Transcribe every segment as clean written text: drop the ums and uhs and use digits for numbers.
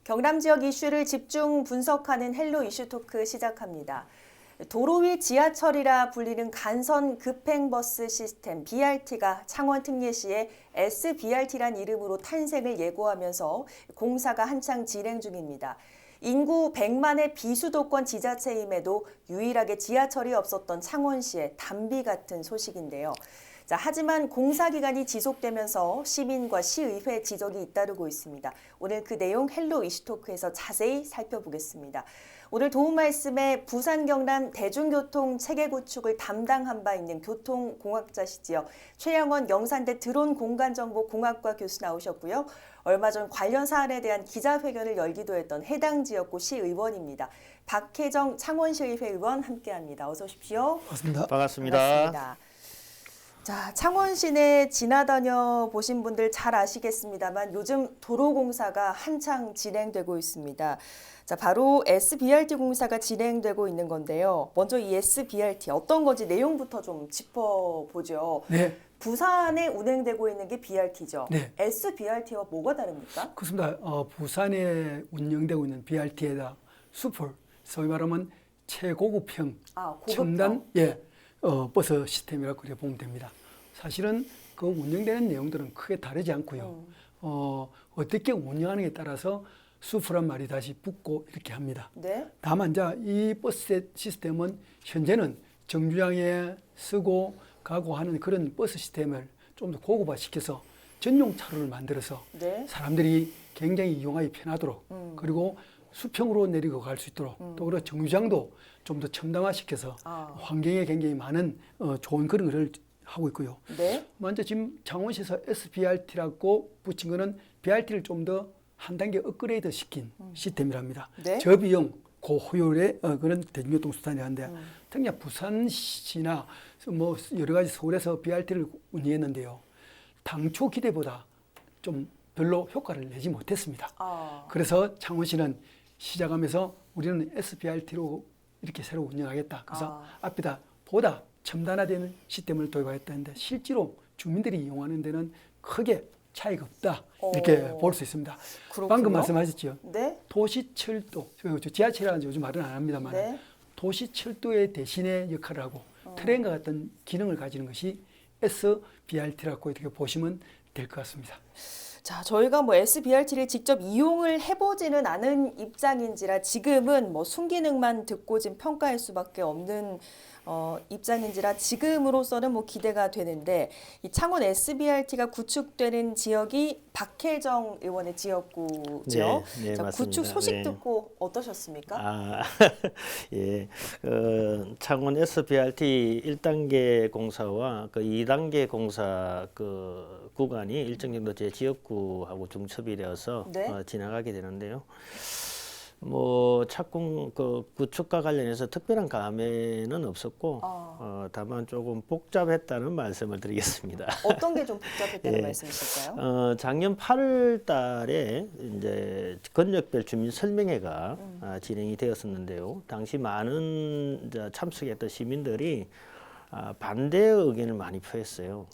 경남 지역 이슈를 집중 분석하는 헬로 이슈 토크 시작합니다. 도로 위 지하철이라 불리는 간선 급행버스 시스템 BRT가 창원 특례시의 SBRT란 이름으로 탄생을 예고하면서 공사가 한창 진행 중입니다. 인구 100만의 비수도권 지자체임에도 유일하게 지하철이 없었던 창원시의 단비 같은 소식인데요. 하지만 공사 기간이 지속되면서 시민과 시의회 지적이 잇따르고 있습니다. 오늘 그 내용 헬로 이슈토크에서 자세히 살펴보겠습니다. 오늘 도움 말씀에 부산 경남 대중교통 체계 구축을 담당한 바 있는 교통공학자시지요. 최영원 영산대 드론공간정보공학과 교수 나오셨고요. 얼마 전 관련 사안에 대한 기자회견을 열기도 했던 해당 지역구 시의원입니다. 박혜정 창원시의회 의원 함께합니다. 어서 오십시오. 반갑습니다. 자, 창원 시내 지나다녀 보신 분들 잘 아시겠습니다만 요즘 도로 공사가 한창 진행되고 있습니다. 자, 바로 SBRT 공사가 진행되고 있는 건데요. 먼저 이 SBRT 어떤 건지 내용부터 좀 짚어보죠. 네. 부산에 운행되고 있는 게 BRT죠. 네. SBRT와 뭐가 다릅니까? 그렇습니다. 부산에 운영되고 있는 BRT에다 수풀, 소위 말하면 최고급형 첨단 버스 시스템이라고 그래 보면 됩니다. 사실은 그 운영되는 내용들은 크게 다르지 않고요. 어떻게 운영하느냐에 따라서 수풀한 말이 다시 붙고 이렇게 합니다. 네. 다만 이 버스 시스템은 현재는 정류장에 쓰고 가고 하는 그런 버스 시스템을 좀 더 고급화시켜서 전용 차로를 만들어서 네. 사람들이 굉장히 이용하기 편하도록 그리고 수평으로 내리고 갈 수 있도록 또 그리고 정류장도 좀 더 첨단화시켜서 환경에 굉장히 많은 좋은 그런 것을 하고 있고요. 네. 먼저 지금 창원시에서 SBRT라고 붙인 거는 BRT를 좀 더 한 단계 업그레이드 시킨 시스템이랍니다. 네. 저비용 고효율의 그런 대중교통 수단이라는데 특히 부산시나 뭐 여러 가지 서울에서 BRT를 운영했는데요. 당초 기대보다 좀 별로 효과를 내지 못했습니다. 그래서 창원시는 시작하면서 우리는 SBRT로 이렇게 새로 운영하겠다. 그래서 앞에다 보다 첨단화되는 시스템을 도입하겠다는데 실제로 주민들이 이용하는 데는 크게 차이가 없다. 이렇게 볼 수 있습니다. 그렇군요. 방금 말씀하셨죠. 네. 도시철도, 지하철이라는 요즘 말은 안 합니다만 네. 도시철도의 대신의 역할을 하고 트램과 같은 기능을 가지는 것이 SBRT라고 이렇게 보시면 될 것 같습니다. 자, 저희가 뭐 SBRT를 직접 이용을 해보지는 않은 입장인지라 지금은 뭐 순기능만 듣고 지금 평가할 수밖에 없는 입장인지라 지금으로서는 뭐 기대가 되는데 이 창원 SBRT가 구축되는 지역이 박혜정 의원의 지역구죠. 네, 자, 맞습니다. 구축 소식 네. 듣고 어떠셨습니까? 예, 창원 SBRT 1단계 공사와 그 2단계 공사 그 구간이 일정 정도 제 지역구하고 중첩이 되어서 네. 지나가게 되는데요. 뭐 착공 그 구축과 관련해서 특별한 감회는 없었고 다만 조금 복잡했다는 말씀을 드리겠습니다. 어떤 게 좀 복잡했다는 예. 말씀이실까요? 작년 8월 달에 이제 권역별 주민 설명회가 진행이 되었었는데요. 당시 많은 이제 참석했던 시민들이 반대의 의견을 많이 표했어요.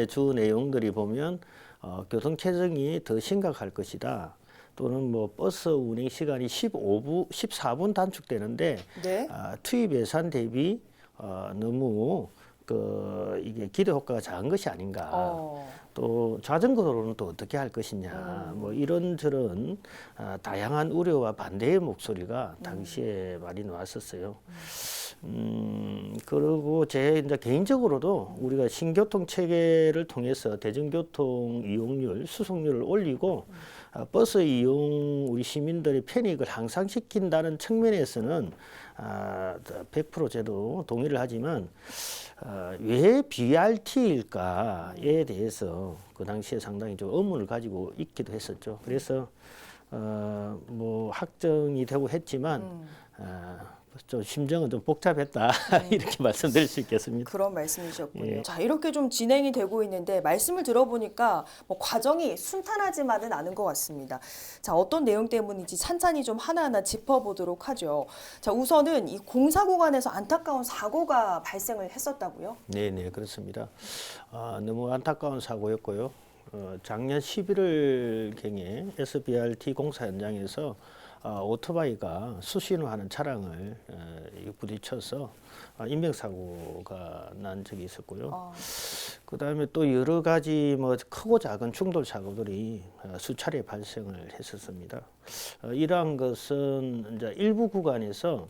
주 내용들이 보면 교통체증이 더 심각할 것이다. 또는 뭐 버스 운행 시간이 14분 단축되는데 네. 투입 예산 대비 너무 이게 기대 효과가 작은 것이 아닌가. 또 자전거 도로는 또 어떻게 할 것이냐. 뭐 이런저런 다양한 우려와 반대의 목소리가 당시에 많이 나왔었어요. 그리고 제 이제 개인적으로도 우리가 신교통 체계를 통해서 대중교통 이용률, 수속률을 올리고 버스 이용 우리 시민들의 편익을 향상시킨다는 측면에서는 100% 저도 동의를 하지만 왜 BRT일까에 대해서 그 당시에 상당히 좀 의문을 가지고 있기도 했었죠. 그래서 뭐 확정이 되고 했지만 좀 심정은 좀 복잡했다 이렇게 말씀드릴 수 있겠습니다. 그런 말씀이셨군요. 예. 자, 이렇게 좀 진행이 되고 있는데 말씀을 들어보니까 뭐 과정이 순탄하지만은 않은 것 같습니다. 자, 어떤 내용 때문인지 찬찬히 좀 하나하나 짚어보도록 하죠. 자, 우선은 이 공사 구간에서 안타까운 사고가 발생을 했었다고요? 네, 그렇습니다. 너무 안타까운 사고였고요. 작년 11월경에 SBRT 공사 현장에서 오토바이가 수신호하는 차량을 부딪혀서 인명사고가 난 적이 있었고요. 그다음에 또 여러 가지 뭐 크고 작은 충돌 사고들이 수차례 발생을 했었습니다. 이러한 것은 이제 일부 구간에서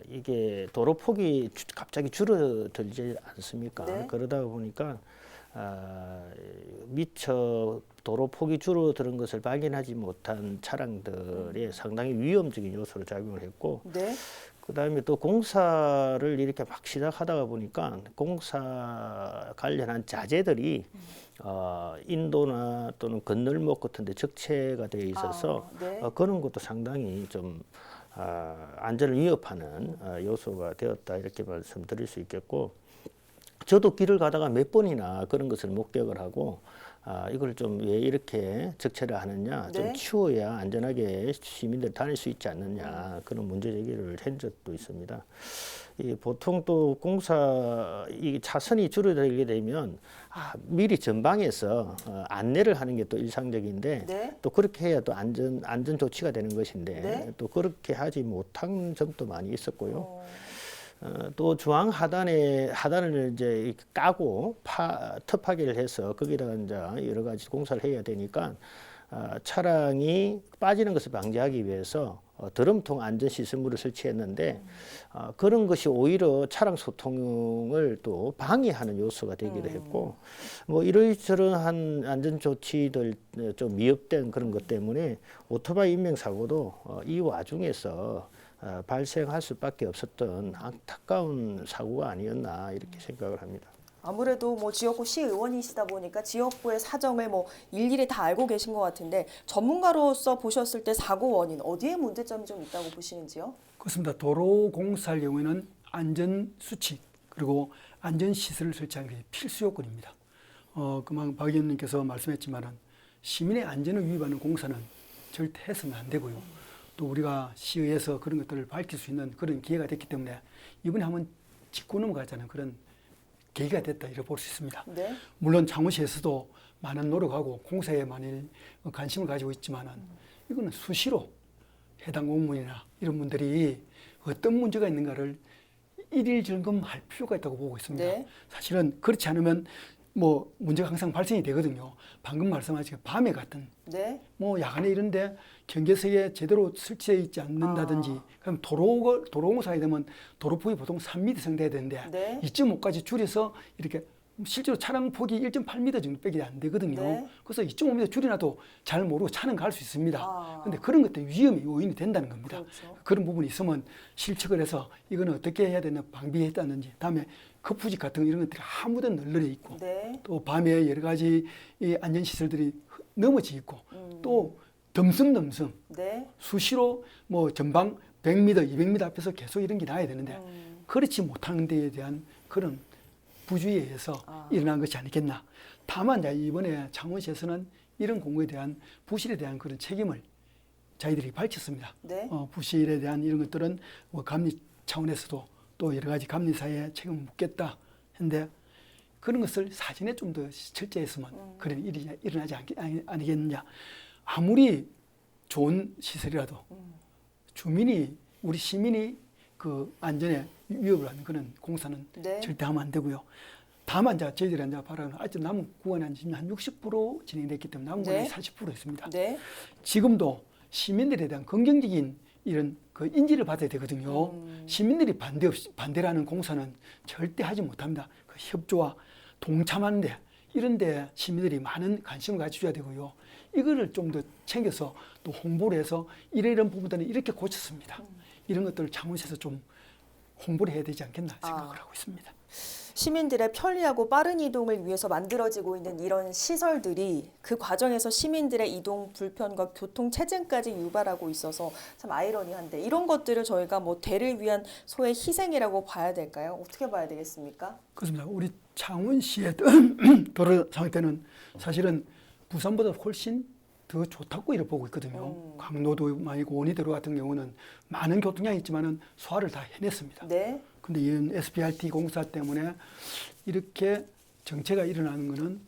이게 도로 폭이 갑자기 줄어들지 않습니까? 네. 그러다 보니까 미처 도로 폭이 줄어드는 것을 발견하지 못한 차량들이 상당히 위험적인 요소로 작용을 했고, 네. 그다음에 또 공사를 이렇게 막 시작하다가 보니까 공사 관련한 자재들이 인도나 또는 건널목 같은 데 적체가 되어 있어서 네. 그런 것도 상당히 좀 안전을 위협하는 요소가 되었다, 이렇게 말씀드릴 수 있겠고, 저도 길을 가다가 몇 번이나 그런 것을 목격을 하고 이걸 좀 왜 이렇게 적체를 하느냐, 네. 좀 치워야 안전하게 시민들이 다닐 수 있지 않느냐, 그런 문제 제기를 한 적도 있습니다. 보통 또 공사 이 차선이 줄어들게 되면 미리 전방에서 안내를 하는 게 또 일상적인데, 네. 또 그렇게 해야 또 안전 조치가 되는 것인데, 네. 또 그렇게 하지 못한 점도 많이 있었고요. 또 중앙 하단을 이제 이렇게 까고 터파기를 해서 거기다가 이제 여러 가지 공사를 해야 되니까 차량이 빠지는 것을 방지하기 위해서 드럼통 안전 시설물을 설치했는데 그런 것이 오히려 차량 소통을 또 방해하는 요소가 되기도 했고, 뭐 이러저러한 안전 조치들 좀 미흡된 그런 것 때문에 오토바이 인명 사고도 이 와중에서 발생할 수밖에 없었던 안타까운 사고가 아니었나, 이렇게 생각을 합니다. 아무래도 뭐 지역구 시의원이시다 보니까 지역구의 사정을 뭐 일일이 다 알고 계신 것 같은데, 전문가로서 보셨을 때 사고 원인 어디에 문제점이 좀 있다고 보시는지요? 그렇습니다. 도로 공사할 경우에는 안전 수칙 그리고 안전 시설을 설치하는 게 필수 요건입니다. 그만 박 의원님께서 말씀했지만은 시민의 안전을 위협하는 공사는 절대 해서는 안 되고요. 또 우리가 시의회에서 그런 것들을 밝힐 수 있는 그런 기회가 됐기 때문에 이번에 한번 짚고 넘어가자는 그런 계기가 됐다, 이렇게 볼 수 있습니다. 네. 물론 창원시에서도 많은 노력하고 공사에 많은 관심을 가지고 있지만은 이거는 수시로 해당 공무원이나 이런 분들이 어떤 문제가 있는가를 일일 점검할 필요가 있다고 보고 있습니다. 네. 사실은 그렇지 않으면 뭐 문제가 항상 발생이 되거든요. 방금 말씀하신 밤에 같은 네. 뭐 야간에 이런데 경계석에 제대로 설치되어 있지 않는다든지, 그럼 도로공사에 되면 도로폭이 보통 3m 정도 돼야 되는데 네. 2.5까지 줄여서 이렇게 실제로 차량 폭이 1.8m 정도밖에 안 되거든요. 네. 그래서 2.5m 줄여놔도 잘 모르고 차는 갈 수 있습니다. 아. 그런데 그런 것들 위험이 요인이 된다는 겁니다. 그렇죠. 그런 부분이 있으면 실측을 해서 이거는 어떻게 해야 되나 방비했다든지, 다음에 커프직 같은 거 이런 것들이 아무데 널널해 있고, 네. 또 밤에 여러 가지 이 안전시설들이 넘어져 있고, 또 덤슴 네. 수시로 뭐 전방 100m, 200m 앞에서 계속 이런 게 나야 되는데 그렇지 못하는 데에 대한 그런 부주의에 의해서 일어난 것이 아니겠나. 다만 이번에 창원시에서는 이런 공무에 대한 부실에 대한 그런 책임을 저희들이 밝혔습니다. 네. 부실에 대한 이런 것들은 뭐 감리 차원에서도 또 여러 가지 감리사에 책임을 묻겠다 했는데, 그런 것을 사전에 좀 더 철저했으면 그런 일이 일어나지 않겠느냐. 아무리 좋은 시설이라도 주민이, 우리 시민이 그 안전에 위협을 하는 그런 공사는 네. 절대 하면 안 되고요. 다만 저희들이 바라는 아직 남은 구간이 한 60% 진행됐기 때문에 남은 구간이 네. 40% 있습니다. 네. 지금도 시민들에 대한 긍정적인 이런 그 인지를 받아야 되거든요. 시민들이 반대라는 공사는 절대 하지 못합니다. 그 협조와 동참하는데, 이런데 시민들이 많은 관심을 가져줘야 되고요. 이거를 좀 더 챙겨서 또 홍보를 해서 이런 부분들은 이렇게 고쳤습니다. 이런 것들을 창원시에서 좀 홍보를 해야 되지 않겠나 생각을 하고 있습니다. 시민들의 편리하고 빠른 이동을 위해서 만들어지고 있는 이런 시설들이 그 과정에서 시민들의 이동 불편과 교통 체증까지 유발하고 있어서 참 아이러니한데, 이런 것들을 저희가 뭐 대를 위한 소의 희생이라고 봐야 될까요? 어떻게 봐야 되겠습니까? 그렇습니다. 우리 창원시의 도로 상태는 사실은 부산보다 훨씬 더 좋다고 이렇게 보고 있거든요. 강로도 많이 있고 원희대로 같은 경우는 많은 교통량이 있지만은 소화를 다 해냈습니다. 네. 근데 이런 SBRT 공사 때문에 이렇게 정체가 일어나는 것은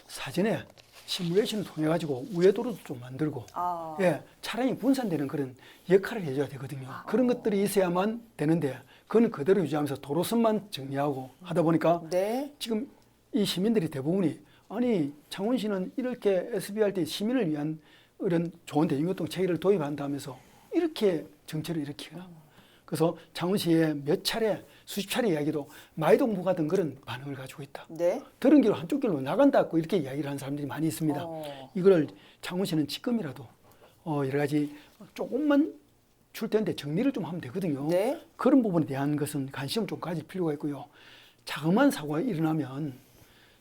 사전에 시뮬레이션을 통해 가지고 우회도로도 좀 만들고 아. 예, 차량이 분산되는 그런 역할을 해줘야 되거든요. 그런 것들이 있어야만 되는데 그건 그대로 유지하면서 도로선만 정리하고 하다 보니까 네. 지금 이 시민들이 대부분이 아니 창원시는 이렇게 SBRT 시민을 위한 이런 좋은 대중교통 체계를 도입한다면서 이렇게 정체를 일으키거나 그래서 창원시에 몇 차례 수십 차례 이야기도 마이동부 같은 그런 반응을 가지고 있다. 네. 들은 길로 한쪽 길로 나간다고 이렇게 이야기를 하는 사람들이 많이 있습니다. 이걸 창원시는 지금이라도 여러 가지 조금만 출퇴근데 정리를 좀 하면 되거든요. 네. 그런 부분에 대한 것은 관심을 좀 가질 필요가 있고요. 자그마한 사고가 일어나면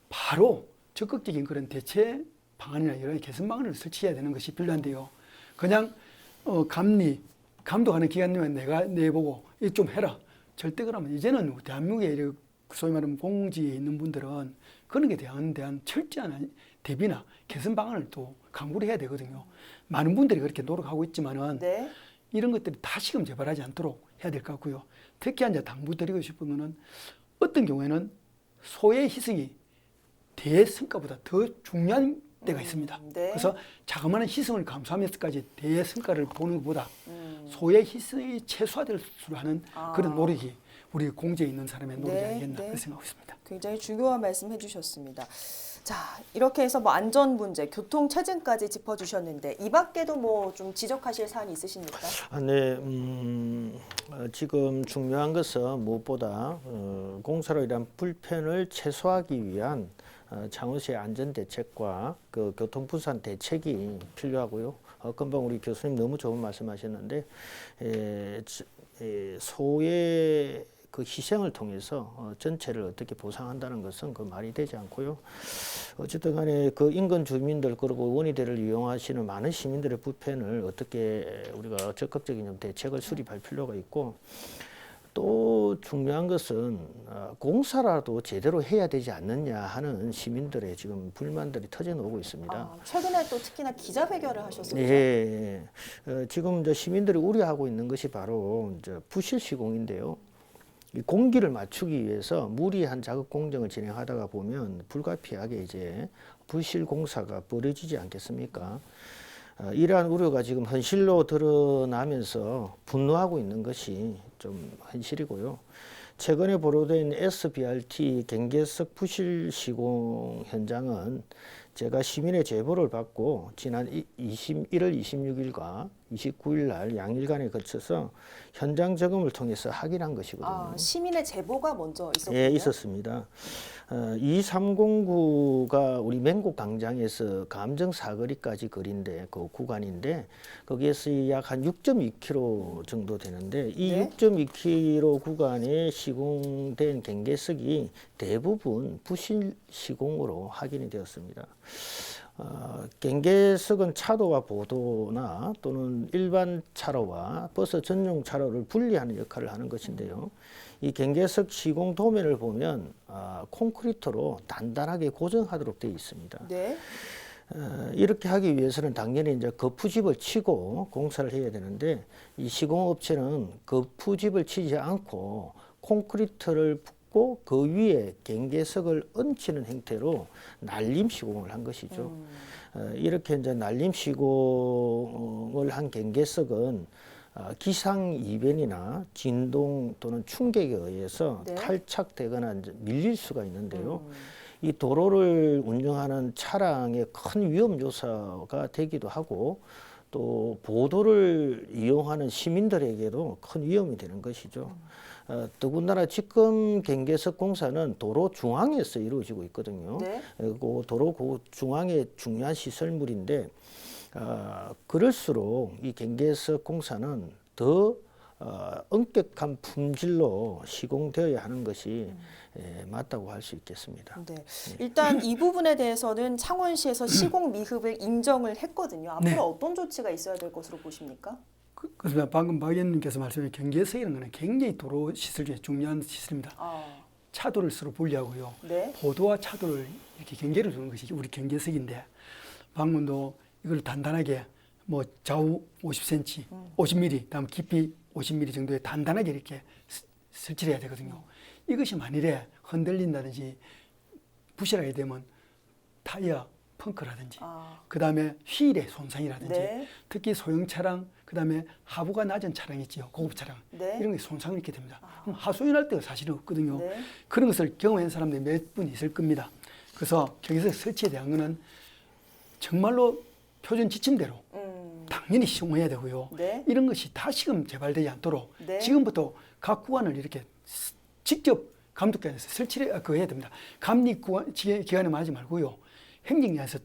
바로 적극적인 그런 대체 방안이나 여러 가지 개선 방안을 설치해야 되는 것이 필요한데요. 그냥 감독하는 기관님은 내가 내보고 이거 좀 해라. 절대 그러면 이제는 대한민국에 소위 말하면 공지에 있는 분들은 그런 게 대한 철저한 대비나 개선 방안을 또 강구를 해야 되거든요. 많은 분들이 그렇게 노력하고 있지만은 네. 이런 것들이 다시금 재발하지 않도록 해야 될 것 같고요. 특히 이제 당부드리고 싶은 거는 어떤 경우에는 소의 희생이 대성과보다 더 중요한 때가 있습니다. 네. 그래서 자그마한 희생을 감수하면서까지 대성과를 보는 것보다 소의 희생이 최소화될 수 하는 그런 노력이 우리 공제에 있는 사람의 노력이 네, 아니겠나 네. 그렇게 생각하고 있습니다. 굉장히 중요한 말씀 해주셨습니다. 자, 이렇게 해서 뭐 안전 문제, 교통 체증까지 짚어주셨는데 이 밖에도 뭐 좀 지적하실 사안이 있으십니까? 네, 지금 중요한 것은 무엇보다 공사로 인한 불편을 최소화하기 위한 창원시의 안전 대책과 그 교통 분산 대책이 필요하고요. 금방 우리 교수님 너무 좋은 말씀하셨는데 소의 그 희생을 통해서 전체를 어떻게 보상한다는 것은 그 말이 되지 않고요. 어쨌든 간에 그 인근 주민들 그리고 원의대를 이용하시는 많은 시민들의 불편을 어떻게 우리가 적극적인 대책을 수립할 필요가 있고 또 중요한 것은 공사라도 제대로 해야 되지 않느냐 하는 시민들의 지금 불만들이 터져나오고 있습니다. 최근에 또 특히나 기자회견을 하셨었죠. 예, 지금 이제 시민들이 우려하고 있는 것이 바로 이제 부실 시공인데요. 이 공기를 맞추기 위해서 무리한 작업 공정을 진행하다가 보면 불가피하게 이제 부실 공사가 벌어지지 않겠습니까? 이러한 우려가 지금 현실로 드러나면서 분노하고 있는 것이 좀 현실이고요. 최근에 보도된 SBRT 경계석 부실 시공 현장은 제가 시민의 제보를 받고 지난 1월 26일과 29일 날 양일간에 거쳐서 현장 점검을 통해서 확인한 것이거든요. 시민의 제보가 먼저 있었군요. 예, 있었습니다. 2309가 우리 맹곡 광장에서 감정 사거리까지 거리인데 그 구간인데 거기에서 약 한 6.2km 정도 되는데 이 네. 6.2km 구간에 시공된 경계석이 대부분 부실 시공으로 확인이 되었습니다. 경계석은 차도와 보도나 또는 일반 차로와 버스 전용 차로를 분리하는 역할을 하는 것인데요. 이 경계석 시공 도면을 보면 콘크리트로 단단하게 고정하도록 되어 있습니다. 네. 이렇게 하기 위해서는 당연히 이제 거푸집을 치고 공사를 해야 되는데 이 시공업체는 거푸집을 치지 않고 콘크리트를 붓고 그 위에 경계석을 얹히는 형태로 날림 시공을 한 것이죠. 이렇게 이제 날림 시공을 한 경계석은 기상 이변이나 진동 또는 충격에 의해서 네. 탈착되거나 이제 밀릴 수가 있는데요. 이 도로를 운영하는 차량의 큰 위험 요소가 되기도 하고 또 보도를 이용하는 시민들에게도 큰 위험이 되는 것이죠. 더군다나 지금 경계석 공사는 도로 중앙에서 이루어지고 있거든요. 네. 그 도로 그 중앙의 중요한 시설물인데 그럴수록 이 경계석 공사는 더 엄격한 품질로 시공되어야 하는 것이 맞다고 할 수 있겠습니다. 네. 일단 이 부분에 대해서는 창원시에서 시공 미흡을 인정을 했거든요. 앞으로 네. 어떤 조치가 있어야 될 것으로 보십니까? 그래서 방금 박 의원님께서 말씀하신 경계석이라는 것은 굉장히 도로 시설 중에 중요한 시설입니다. 차도를 서로 분리하고요. 네. 보도와 차도를 이렇게 경계를 두는 것이 우리 경계석인데 방금도 이걸 단단하게 뭐 좌우 50cm, 50mm, 다음 깊이 50mm 정도의 단단하게 이렇게 설치를 해야 되거든요. 이것이 만일에 흔들린다든지 부실하게 되면 타이어 펑크라든지 아, 그다음에 휠의 손상이라든지 네. 특히 소형 차량 그다음에 하부가 낮은 차량 있지요. 고급 차량. 네. 이런 게 손상을 입게 됩니다. 그럼 하소연할 때가 사실은 없거든요. 네. 그런 것을 경험한 사람들이 몇 분 있을 겁니다. 그래서 경계석 설치에 대한 거는 정말로 표준 지침대로 당연히 시공해야 되고요. 네. 이런 것이 다시금 재발되지 않도록 네. 지금부터 각 구간을 이렇게 직접 감독관에서 설치를 해야 됩니다. 감리 기관에만 하지 말고요. 행정기관에서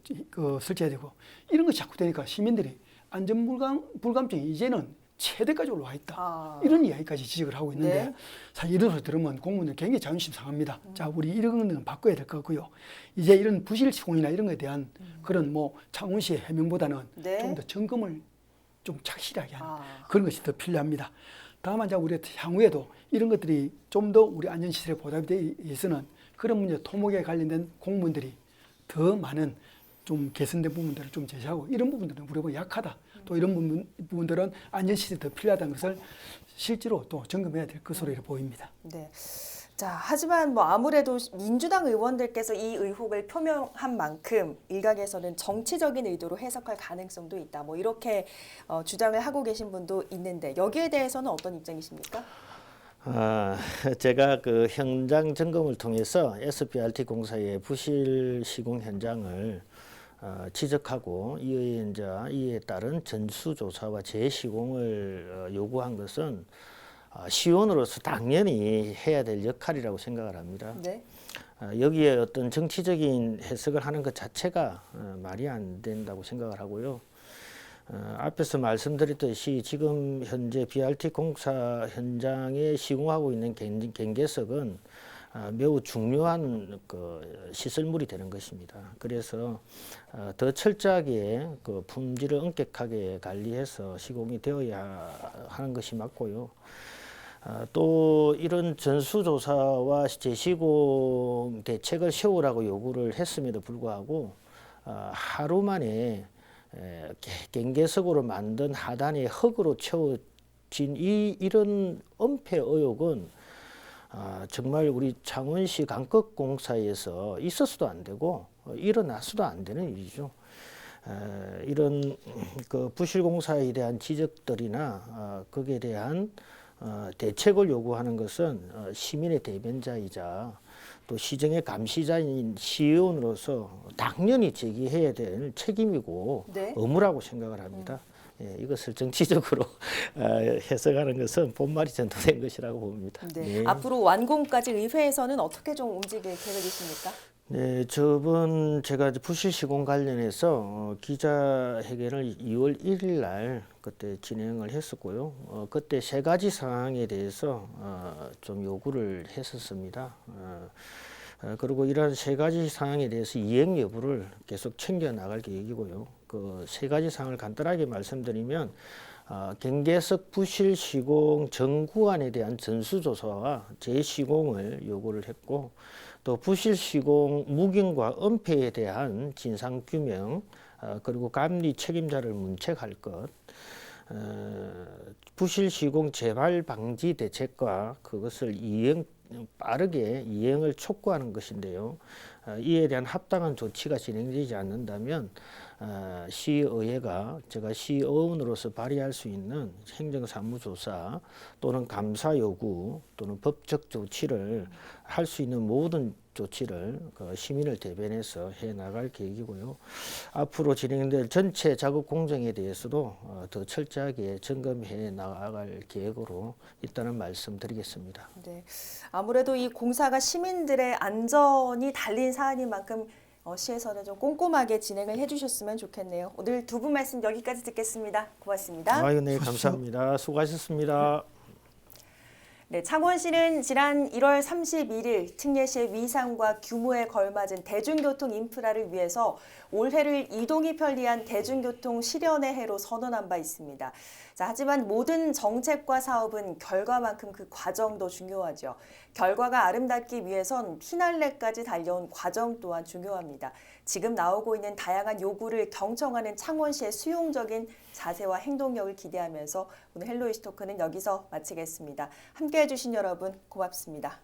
설치해야 되고 이런 것이 자꾸 되니까 시민들이 안전불감증이 이제는 최대까지 올라와 있다. 아. 이런 이야기까지 지적을 하고 있는데 네. 사실 이런 소리 들으면 공무원들 굉장히 자존심 상합니다. 자, 우리 이런 거는 바꿔야 될 것 같고요. 이제 이런 부실 시공이나 이런 것에 대한 그런 뭐 창원시의 해명보다는 네. 좀 더 점검을 좀 착실하게 하는 아. 그런 것이 더 필요합니다. 다만 이제 우리 향후에도 이런 것들이 좀 더 우리 안전시설에 보답이 되기 위해서는 그런 문제 토목에 관련된 공무원들이 더 많은 좀 개선된 부분들을 좀 제시하고 이런 부분들은 우리가 약하다. 또 이런 부분들은 안전시설이 더 필요하다는 것을 실제로 또 점검해야 될 것으로 보입니다. 네. 자, 하지만 뭐 아무래도 민주당 의원들께서 이 의혹을 표명한 만큼 일각에서는 정치적인 의도로 해석할 가능성도 있다. 뭐 이렇게 주장을 하고 계신 분도 있는데 여기에 대해서는 어떤 입장이십니까? 제가 그 현장 점검을 통해서 SBRT 공사의 부실 시공 현장을 지적하고 이에 따른 전수조사와 재시공을 요구한 것은 시의원으로서 당연히 해야 될 역할이라고 생각을 합니다. 네. 여기에 어떤 정치적인 해석을 하는 것 자체가 말이 안 된다고 생각을 하고요. 앞에서 말씀드렸듯이 지금 현재 BRT 공사 현장에 시공하고 있는 경계석은 매우 중요한 그 시설물이 되는 것입니다. 그래서 더 철저하게 그 품질을 엄격하게 관리해서 시공이 되어야 하는 것이 맞고요. 또 이런 전수조사와 재시공 대책을 세우라고 요구를 했음에도 불구하고 하루 만에 경계석으로 만든 하단에 흙으로 채워진 이런 은폐 의혹은 정말 우리 창원시 강덕공사에서 있어서도 안 되고 일어나서도 안 되는 일이죠. 이런 그 부실공사에 대한 지적들이나 거기에 대한 대책을 요구하는 것은 시민의 대변자이자 또 시정의 감시자인 시의원으로서 당연히 제기해야 될 책임이고 네. 의무라고 생각을 합니다. 이것을 정치적으로 해석하는 것은 본말이 전도된 것이라고 봅니다. 네. 앞으로 완공까지 의회에서는 어떻게 좀 움직일 계획이십니까? 네, 저번 제가 이제 부실 시공 관련해서 기자회견을 2월 1일 날 그때 진행을 했었고요. 그때 세 가지 사항에 대해서 좀 요구를 했었습니다. 그리고 이러한 세 가지 사항에 대해서 이행 여부를 계속 챙겨 나갈 계획이고요. 그 세 가지 사항을 간단하게 말씀드리면 경계석 부실 시공 전 구간에 대한 전수조사와 재시공을 요구를 했고 또 부실 시공 무గిం과 은폐에 대한 진상 규명 그리고 감리 책임자를 문책할 것 부실 시공 재발 방지 대책과 그것을 빠르게 이행을 촉구하는 것인데요. 이에 대한 합당한 조치가 진행되지 않는다면 시의회가 제가 시의원으로서 발의할 수 있는 행정사무조사 또는 감사 요구 또는 법적 조치를 할 수 있는 모든 조치를 시민을 대변해서 해 나갈 계획이고요. 앞으로 진행될 전체 작업 공정에 대해서도 더 철저하게 점검해 나갈 계획으로 있다는 말씀드리겠습니다. 네. 아무래도 이 공사가 시민들의 안전이 달린 사안인 만큼 시에서는 좀 꼼꼼하게 진행을 해주셨으면 좋겠네요. 오늘 두 분 말씀 여기까지 듣겠습니다. 고맙습니다. 네, 감사합니다. 수고하셨습니다. 네, 창원시는 지난 1월 31일 특례시의 위상과 규모에 걸맞은 대중교통 인프라를 위해서 올해를 이동이 편리한 대중교통 실현의 해로 선언한 바 있습니다. 자, 하지만 모든 정책과 사업은 결과만큼 그 과정도 중요하죠. 결과가 아름답기 위해선 피날레까지 달려온 과정 또한 중요합니다. 지금 나오고 있는 다양한 요구를 경청하는 창원시의 수용적인 자세와 행동력을 기대하면서 오늘 헬로 이슈 토크는 여기서 마치겠습니다. 함께해 주신 여러분 고맙습니다.